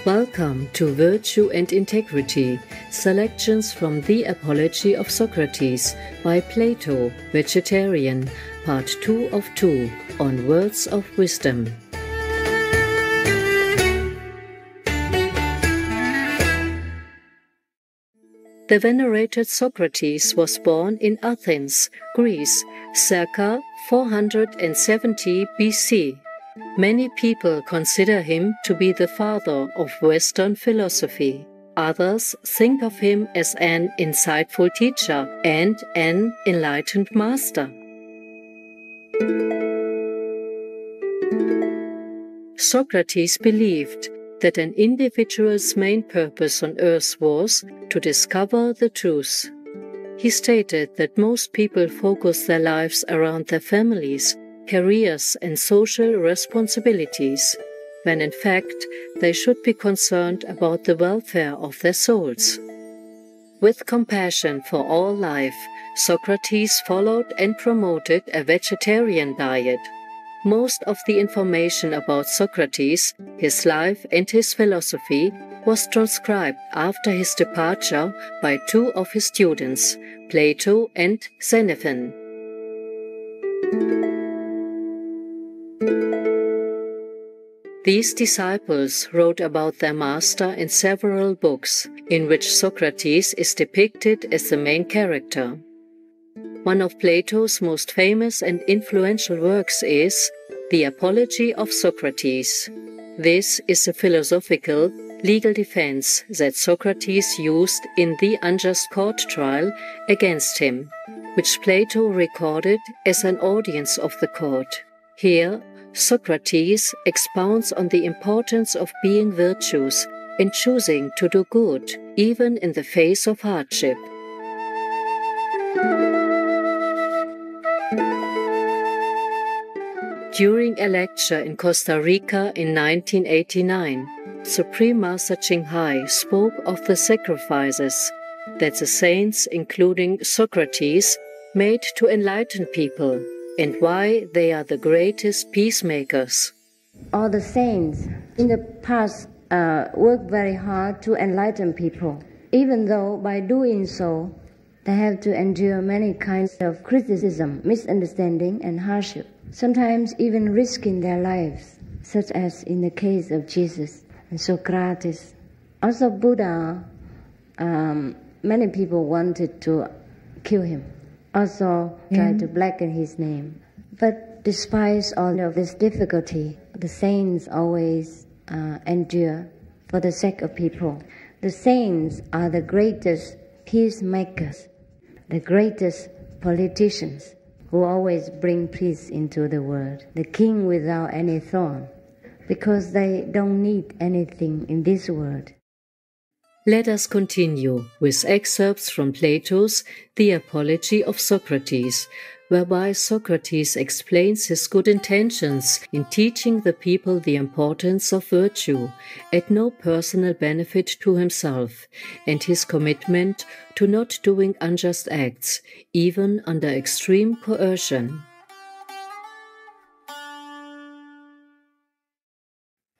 Welcome to Virtue and Integrity, selections from The Apology of Socrates by Plato, Vegetarian, Part 2 of 2, on Words of Wisdom. The venerated Socrates was born in Athens, Greece, circa 470 BC. Many people consider him to be the father of Western philosophy. Others think of him as an insightful teacher and an enlightened master. Socrates believed that an individual's main purpose on earth was to discover the truth. He stated that most people focus their lives around their families, careers and social responsibilities, when in fact they should be concerned about the welfare of their souls. With compassion for all life, Socrates followed and promoted a vegetarian diet. Most of the information about Socrates, his life and his philosophy was transcribed after his departure by two of his students, Plato and Xenophon. These disciples wrote about their master in several books, in which Socrates is depicted as the main character. One of Plato's most famous and influential works is The Apology of Socrates. This is a philosophical, legal defense that Socrates used in the unjust court trial against him, which Plato recorded as an audience of the court. Here, Socrates expounds on the importance of being virtuous and choosing to do good, even in the face of hardship. During a lecture in Costa Rica in 1989, Supreme Master Ching Hai spoke of the sacrifices that the saints, including Socrates, made to enlighten people, and why they are the greatest peacemakers. All the saints in the past worked very hard to enlighten people, even though by doing so, they have to endure many kinds of criticism, misunderstanding, and hardship, sometimes even risking their lives, such as in the case of Jesus and Socrates. Also Buddha, many people wanted to kill him, also tried to blacken his name. But despite all of this difficulty, the saints always endure for the sake of people. The saints are the greatest peacemakers, the greatest politicians who always bring peace into the world, the king without any thorn, because they don't need anything in this world. Let us continue with excerpts from Plato's The Apology of Socrates, whereby Socrates explains his good intentions in teaching the people the importance of virtue, at no personal benefit to himself, and his commitment to not doing unjust acts, even under extreme coercion.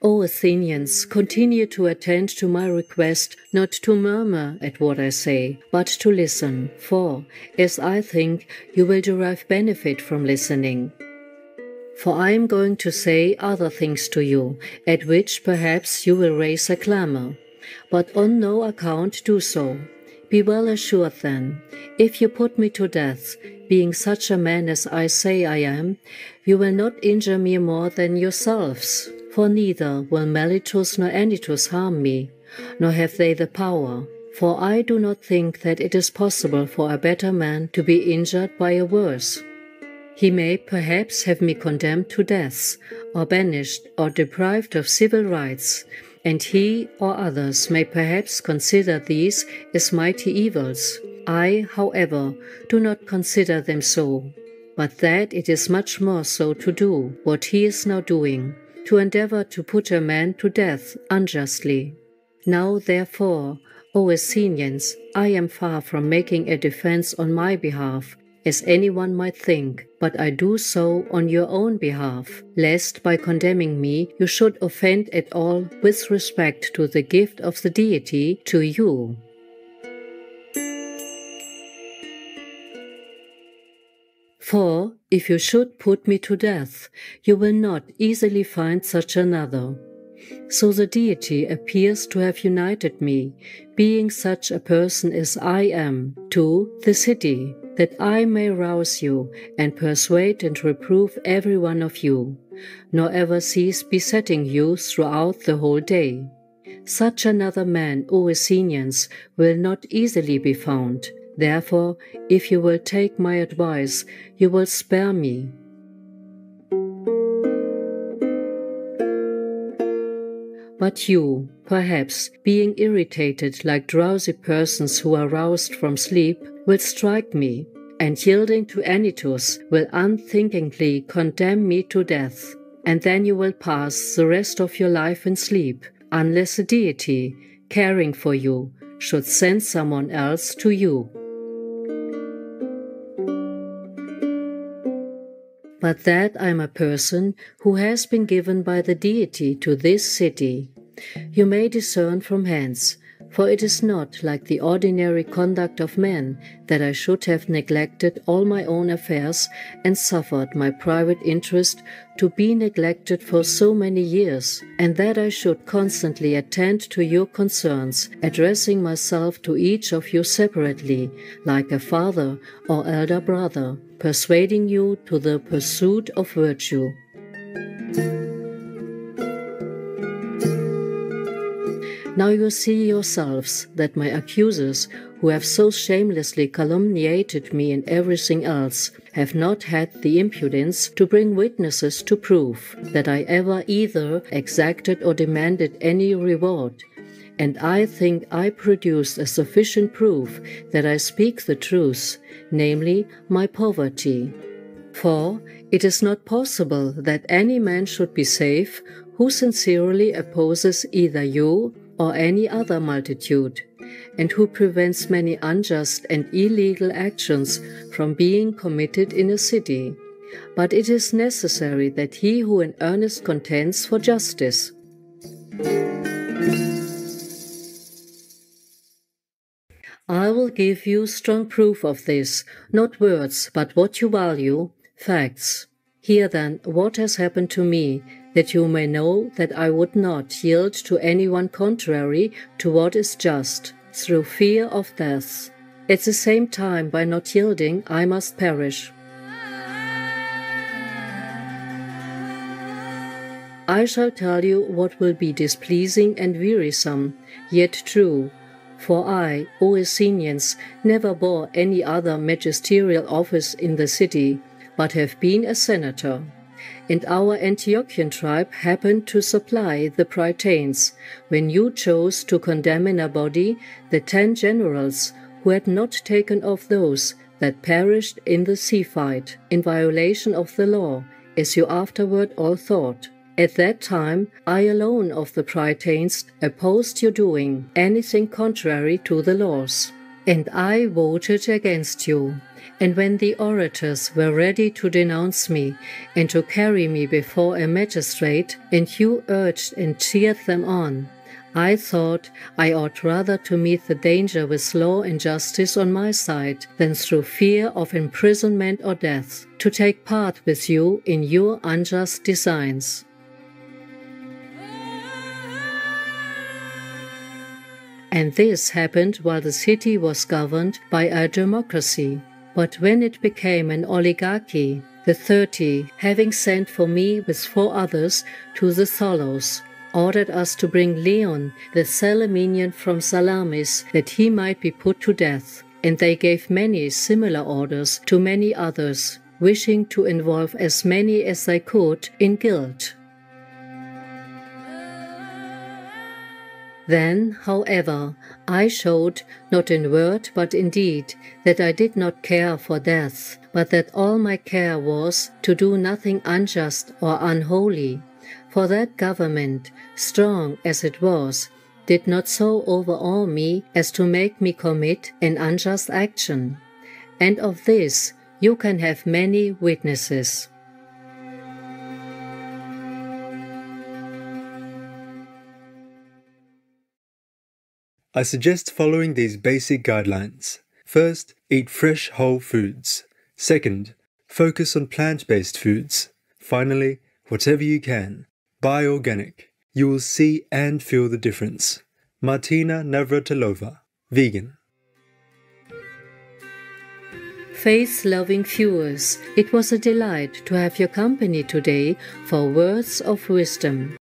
O Athenians, continue to attend to my request not to murmur at what I say, but to listen, for, as I think, you will derive benefit from listening. For I am going to say other things to you, at which perhaps you will raise a clamor, but on no account do so. Be well assured then, if you put me to death, being such a man as I say I am, you will not injure me more than yourselves. For neither will Melitus nor Anytus harm me, nor have they the power. For I do not think that it is possible for a better man to be injured by a worse. He may perhaps have me condemned to death, or banished, or deprived of civil rights, and he or others may perhaps consider these as mighty evils. I, however, do not consider them so, but that it is much more so to do what he is now doing, to endeavor to put a man to death unjustly. Now, therefore, O Athenians, I am far from making a defense on my behalf, as anyone might think, but I do so on your own behalf, lest by condemning me you should offend at all with respect to the gift of the deity to you. For if you should put me to death, you will not easily find such another. So the deity appears to have united me, being such a person as I am, to the city, that I may rouse you and persuade and reprove every one of you, nor ever cease besetting you throughout the whole day. Such another man, O Athenians, will not easily be found. Therefore, if you will take my advice, you will spare me. But you, perhaps, being irritated like drowsy persons who are roused from sleep, will strike me, and yielding to Anytus, will unthinkingly condemn me to death. And then you will pass the rest of your life in sleep, unless the deity, caring for you, should send someone else to you. But that I am a person who has been given by the deity to this city, you may discern from hence, for it is not like the ordinary conduct of men that I should have neglected all my own affairs and suffered my private interest to be neglected for so many years, and that I should constantly attend to your concerns, addressing myself to each of you separately, like a father or elder brother, persuading you to the pursuit of virtue. Now you see yourselves that my accusers, who have so shamelessly calumniated me in everything else, have not had the impudence to bring witnesses to prove that I ever either exacted or demanded any reward. And I think I produced a sufficient proof that I speak the truth, namely my poverty. For it is not possible that any man should be safe who sincerely opposes either you or any other multitude, and who prevents many unjust and illegal actions from being committed in a city. But it is necessary that he who in earnest contends for justice. I will give you strong proof of this, not words, but what you value, facts. Hear then what has happened to me, that you may know that I would not yield to anyone contrary to what is just, through fear of death. At the same time, by not yielding, I must perish. I shall tell you what will be displeasing and wearisome, yet true. For I, O Athenians, never bore any other magisterial office in the city, but have been a senator. And our Antiochian tribe happened to supply the Prytanes, when you chose to condemn in a body the 10 generals who had not taken off those that perished in the sea fight, in violation of the law, as you afterward all thought. At that time, I alone of the Prytanes opposed your doing anything contrary to the laws, and I voted against you. And when the orators were ready to denounce me and to carry me before a magistrate, and you urged and cheered them on, I thought I ought rather to meet the danger with law and justice on my side than through fear of imprisonment or death, to take part with you in your unjust designs. And this happened while the city was governed by a democracy. But when it became an oligarchy, the 30, having sent for me with 4 others to the Tholos, ordered us to bring Leon the Salaminian from Salamis, that he might be put to death. And they gave many similar orders to many others, wishing to involve as many as they could in guilt. Then, however, I showed, not in word but in deed, that I did not care for death, but that all my care was to do nothing unjust or unholy. For that government, strong as it was, did not so overawe me as to make me commit an unjust action. And of this You can have many witnesses. I suggest following these basic guidelines. First, eat fresh whole foods. Second, focus on plant-based foods. Finally, whatever you can, buy organic. You will see and feel the difference. Martina Navratilova, vegan. Faith-loving viewers, it was a delight to have your company today for Words of Wisdom.